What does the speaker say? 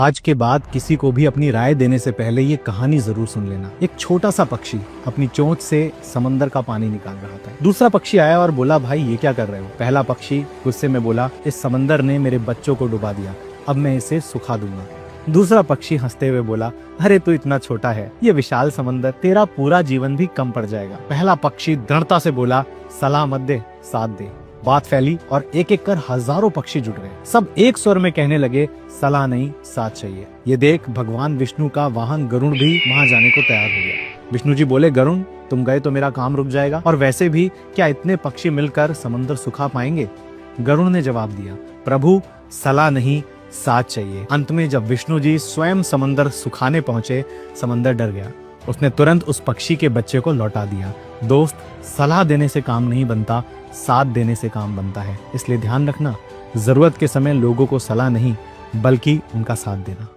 आज के बाद किसी को भी अपनी राय देने से पहले ये कहानी जरूर सुन लेना। एक छोटा सा पक्षी अपनी चोंच से समंदर का पानी निकाल रहा था। दूसरा पक्षी आया और बोला, भाई ये क्या कर रहे हो? पहला पक्षी गुस्से में बोला, इस समंदर ने मेरे बच्चों को डुबा दिया, अब मैं इसे सुखा दूंगा। दूसरा पक्षी हंसते हुए बोला, अरे तू इतना छोटा है, ये विशाल समंदर तेरा पूरा जीवन भी कम पड़ जाएगा। पहला पक्षी दृढ़ता से बोला, सलाह मत दे, साथ दे। बात फैली और एक एक कर हजारों पक्षी जुट गए। सब एक स्वर में कहने लगे, सलाह नहीं, साथ चाहिए। ये देख भगवान विष्णु का वाहन गरुड़ भी वहां जाने को तैयार हो गया। विष्णु जी बोले, गरुड़ तुम गए तो मेरा काम रुक जाएगा, और वैसे भी क्या इतने पक्षी मिलकर समंदर सुखा पाएंगे? गरुड़ ने जवाब दिया, प्रभु सलाह नहीं, साथ चाहिए। अंत में जब विष्णु जी स्वयं समंदर सुखाने पहुंचे, समंदर डर गया। उसने तुरंत उस पक्षी के बच्चे को लौटा दिया। दोस्त, सलाह देने से काम नहीं बनता, साथ देने से काम बनता है। इसलिए ध्यान रखना, जरूरत के समय लोगों को सलाह नहीं बल्कि उनका साथ देना।